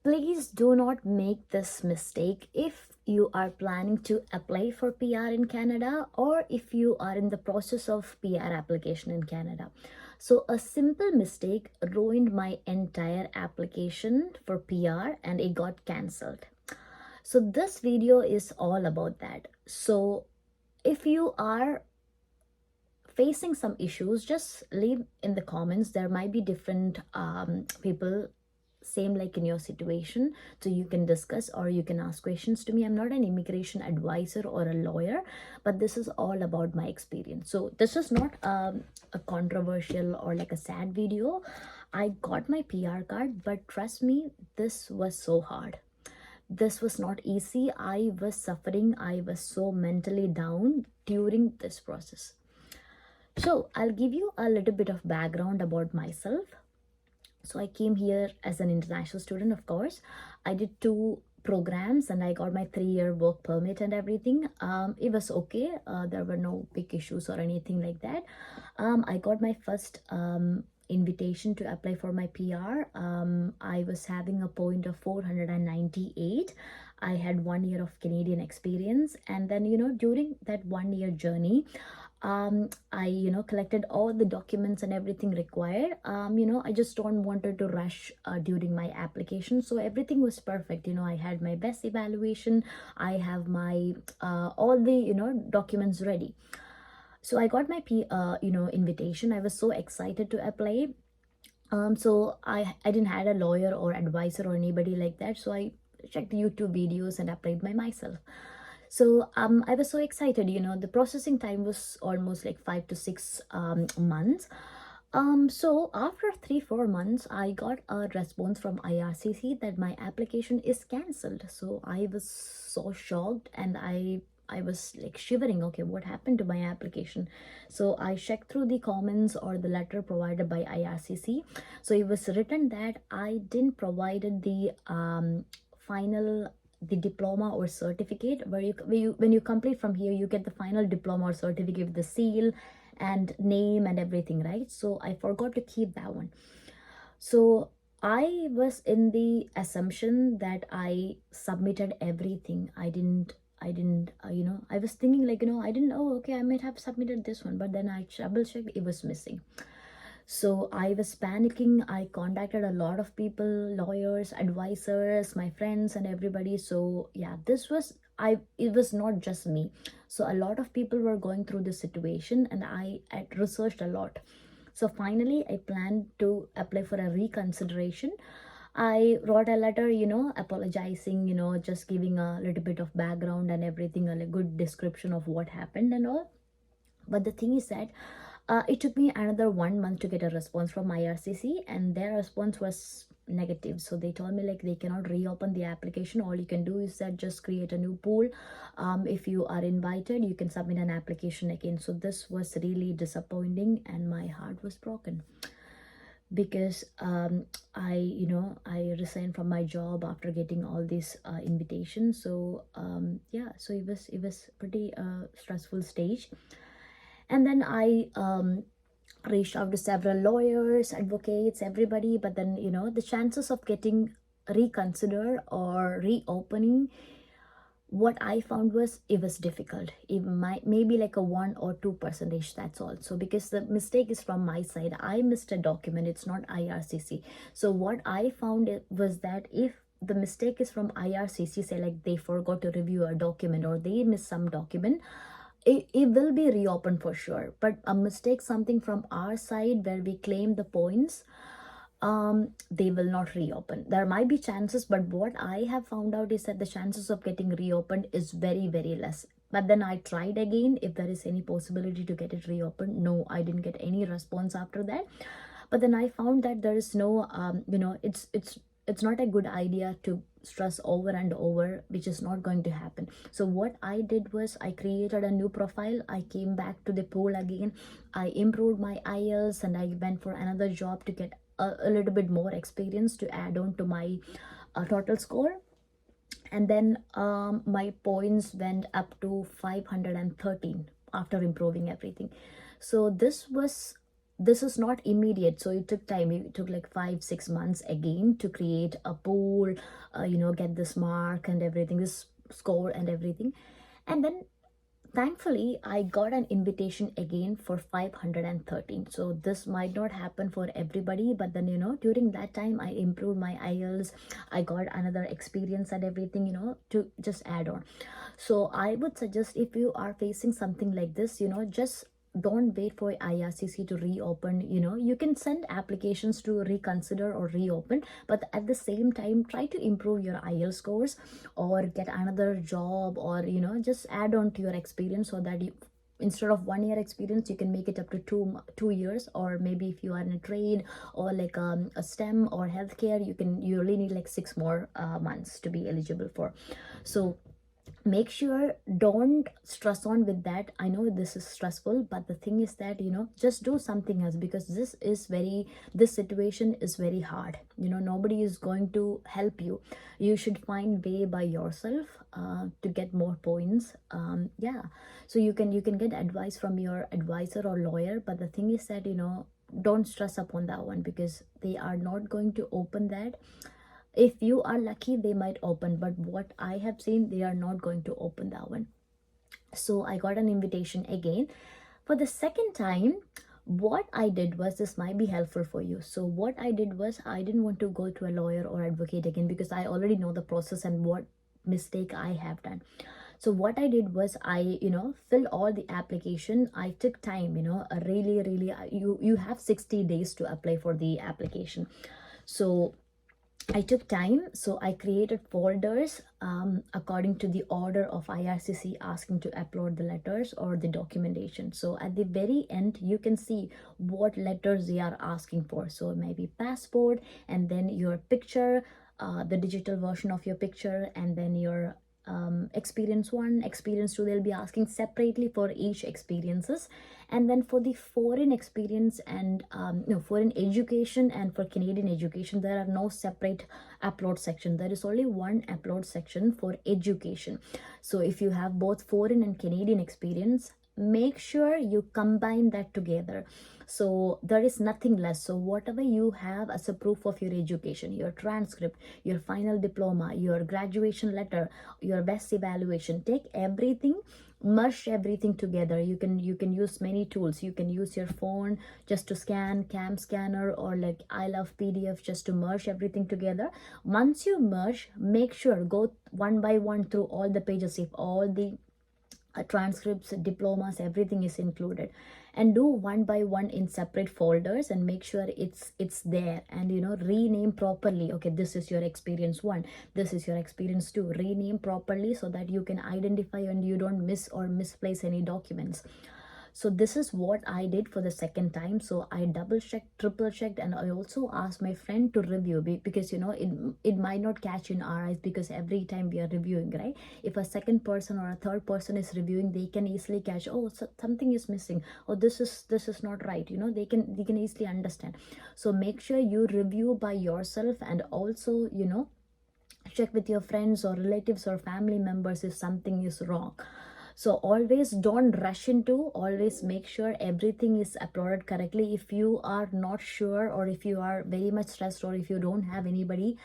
Please do not make this mistake if you are planning to apply for PR in Canada, or if you are in the process of PR application in Canada. So, a simple mistake ruined my entire application for PR and it got cancelled. So, this video is all about that. So, if you are facing some issues, just leave in the comments. There might be different people same like in your situation, so you can discuss or you can ask questions to me. I'm not an immigration advisor or a lawyer, but this is all about my experience. So this is not a controversial or like a sad video. I got my PR card, but trust me, this was so hard. This was not easy. I was suffering. I was so mentally down during this process. So I'll give you a little bit of background about myself. So I came here as an international student, of course. I did 2 programs and I got my 3-year work permit and everything. It was okay. There were no big issues or anything like that. I got my first invitation to apply for my PR. I was having a point of 498. I had 1 year of Canadian experience, and then during that 1 year journey, I collected all the documents and everything required. I just don't wanted to rush during my application, so everything was perfect. I had my best evaluation. I have my all the documents ready. So I got my invitation. I was so excited to apply. So I didn't had a lawyer or advisor or anybody like that, so I checked YouTube videos and applied by myself. So I was so excited. The processing time was almost like 5 to 6 months. So after 3 4 months, I got a response from IRCC that my application is cancelled. So I was so shocked, and I was like shivering. Okay, what happened to my application? So I checked through the comments or the letter provided by IRCC. So it was written that I didn't provided the final the diploma or certificate, where when you complete from here, you get the final diploma or certificate with the seal and name and everything, right? So I forgot to keep that one. So I was in the assumption that I submitted everything. I didn't I was thinking like, I didn't, oh, okay, I might have submitted this one, but then I double checked, it was missing. So I was panicking. I contacted a lot of people, lawyers, advisors, my friends, and everybody. So yeah, it was not just me. So a lot of people were going through this situation, and I had researched a lot. So finally, I planned to apply for a reconsideration. I wrote a letter, apologizing, just giving a little bit of background and everything, a good description of what happened and all. But the thing is that it took me another 1 month to get a response from IRCC, and their response was negative. So they told me like they cannot reopen the application. All you can do is that just create a new pool. If you are invited, you can submit an application again. So this was really disappointing, and my heart was broken because I resigned from my job after getting all these invitations. So yeah, so it was pretty stressful stage. And then I reached out to several lawyers, advocates, everybody, but then the chances of getting reconsidered or reopening, what I found was it was difficult. It might maybe like a 1 or 2%, that's all. So because the mistake is from my side, I missed a document, it's not IRCC. So what I found was that if the mistake is from IRCC, say like they forgot to review a document or they missed some document, it will be reopened for sure. But a mistake, something from our side where we claim the points, they will not reopen. There might be chances, but what I have found out is that the chances of getting reopened is very very less. But then I tried again if there is any possibility to get it reopened. No, I didn't get any response after that. But then I found that there is no it's not a good idea to stress over and over, which is not going to happen. So what I did was I created a new profile. I came back to the pool again. I improved my IELTS, and I went for another job to get a little bit more experience to add on to my total score. And then my points went up to 513 after improving everything. So this was this is not immediate, so it took time. It took like 5-6 months again to create a pool, get this mark and everything, this score and everything. And then thankfully I got an invitation again for 513. So this might not happen for everybody, but then during that time I improved my IELTS. I got another experience and everything, to just add on. So I would suggest, if you are facing something like this, just don't wait for IRCC to reopen. You can send applications to reconsider or reopen, but at the same time try to improve your IELTS scores, or get another job, or just add on to your experience, so that you, instead of 1 year experience, you can make it up to 2 years. Or maybe if you are in a trade, or like a STEM or healthcare, you only need like 6 more months to be eligible for. So make sure, don't stress on with that. I know this is stressful, but the thing is that just do something else, because this situation is very hard. Nobody is going to help you. You should find way by yourself to get more points. Yeah, so you can get advice from your advisor or lawyer, but the thing is that don't stress upon that one, because they are not going to open that. If you are lucky, they might open, but what I have seen, they are not going to open that one. So I got an invitation again for the second time. What I did was, this might be helpful for you. So what I did was, I didn't want to go to a lawyer or advocate again, because I already know the process and what mistake I have done. So what I did was, I filled all the application. I took time, really, you have 60 days to apply for the application. So I took time. So I created folders according to the order of IRCC asking to upload the letters or the documentation. So at the very end, you can see what letters they are asking for. So maybe passport, and then your picture, the digital version of your picture, and then your experience 1, experience 2. They'll be asking separately for each experiences. And then for the foreign experience and foreign education, and for Canadian education, there are no separate upload section. There is only one upload section for education. So if you have both foreign and Canadian experience, make sure you combine that together. So there is nothing less. So whatever you have as a proof of your education, your transcript, your final diploma, your graduation letter, your best evaluation, take everything, merge everything together. You can use many tools. You can use your phone just to scan, cam scanner, or like I love PDF, just to merge everything together. Once you merge, make sure go one by one through all the pages, if all the transcripts, diplomas, everything is included, and do one by one in separate folders, and make sure it's there. And rename properly. Okay, this is your experience 1, this is your experience 2. Rename properly, so that you can identify and you don't miss or misplace any documents. So this is what I did for the second time. So I double checked, triple checked, and I also asked my friend to review, because it might not catch in our eyes, because every time we are reviewing, right, if a second person or a third person is reviewing, they can easily catch, oh, so something is missing, or this is not right. They can easily understand. So make sure you review by yourself, and also check with your friends or relatives or family members if something is wrong. So always don't rush into, always make sure everything is uploaded correctly. If you are not sure, or if you are very much stressed, or if you don't have anybody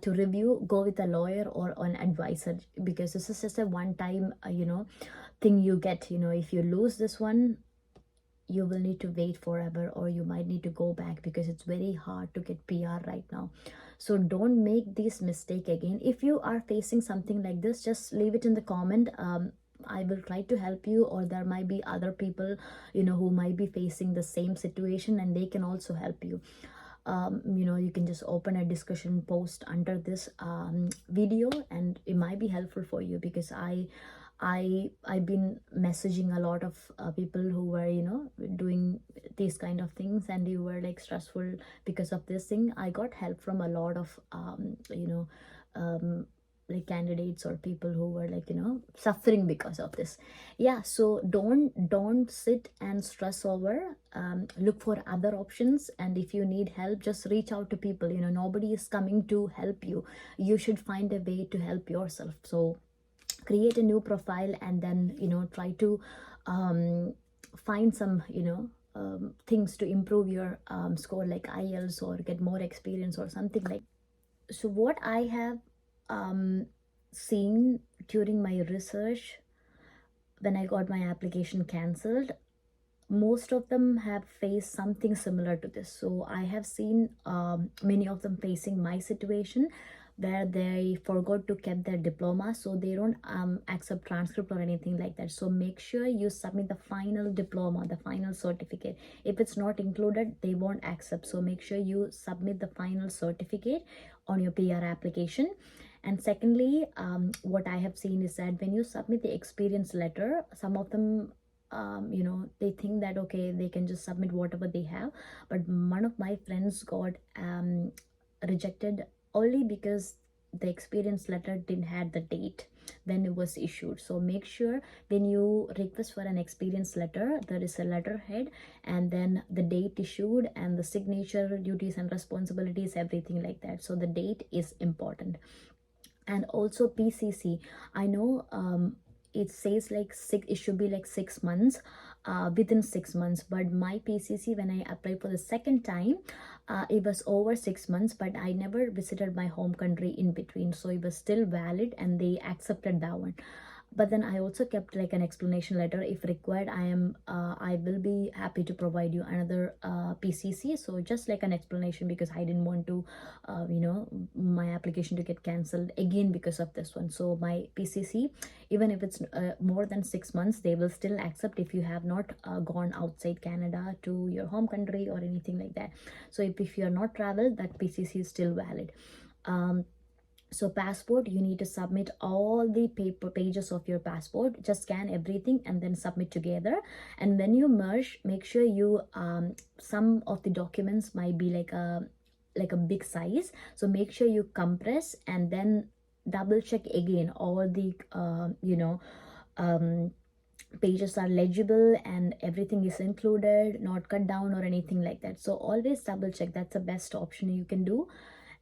to review, go with a lawyer or an advisor, because this is just a one-time thing you get. If you lose this one, you will need to wait forever, or you might need to go back, because it's very hard to get PR right now. So don't make this mistake again. If you are facing something like this, just leave it in the comment. I will try to help you, or there might be other people who might be facing the same situation, and they can also help you. You can just open a discussion post under this video, and it might be helpful for you, because I've been messaging a lot of people who were doing these kind of things, and you were like stressful because of this thing. I got help from a lot of like candidates or people who were like suffering because of this. Yeah, so don't sit and stress over. Look for other options, and if you need help, just reach out to people. Nobody is coming to help you. You should find a way to help yourself. So create a new profile, and then try to find some things to improve your score, like IELTS, or get more experience or something like. So what I have seen during my research when I got my application cancelled, most of them have faced something similar to this. So I have seen many of them facing my situation, where they forgot to keep their diploma, so they don't accept transcript or anything like that. So make sure you submit the final diploma, the final certificate. If it's not included, they won't accept. So make sure you submit the final certificate on your PR application. And secondly, what I have seen is that when you submit the experience letter, some of them they think that okay, they can just submit whatever they have. But one of my friends got rejected only because the experience letter didn't have the date when it was issued. So make sure when you request for an experience letter, there is a letterhead and then the date issued and the signature, duties and responsibilities, everything like that. So the date is important. And also PCC, I know it says like it should be like 6 months, within 6 months, but my PCC, when I applied for the second time, it was over 6 months, but I never visited my home country in between, so it was still valid and they accepted that one. But then I also kept like an explanation letter. If required, I will be happy to provide you another PCC. So just like an explanation, because I didn't want to my application to get cancelled again because of this one. So my PCC, even if it's more than 6 months, they will still accept if you have not gone outside Canada to your home country or anything like that. So if you are not traveled, that PCC is still valid. So passport, you need to submit all the paper pages of your passport. Just scan everything and then submit together. And when you merge, make sure you some of the documents might be like a big size, so make sure you compress and then double check again all the pages are legible and everything is included, not cut down or anything like that. So always double check. That's the best option you can do.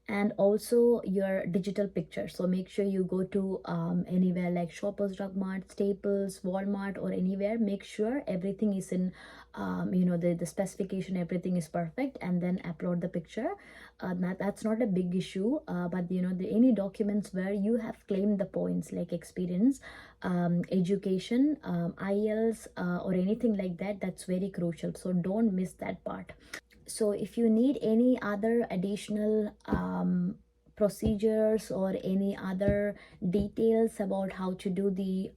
And also your digital picture, so make sure you go to anywhere like Shoppers Drug Mart, Staples, Walmart, or anywhere. Make sure everything is in the specification, everything is perfect, and then upload the picture. That's not a big issue, but any documents where you have claimed the points like experience, education, IELTS, or anything like that, that's very crucial, so don't miss that part. So if you need any other additional procedures or any other details about how to do the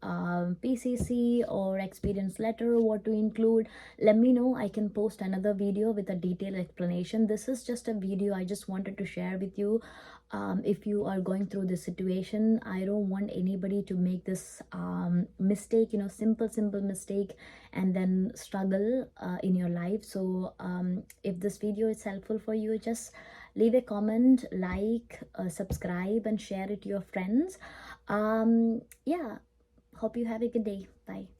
PCC or experience letter, what to include, let me know. I can post another video with a detailed explanation. This is just a video I just wanted to share with you. If you are going through this situation, I don't want anybody to make this mistake, simple mistake, and then struggle in your life. So if this video is helpful for you, just leave a comment, like, subscribe, and share it to your friends. Yeah, hope you have a good day. Bye.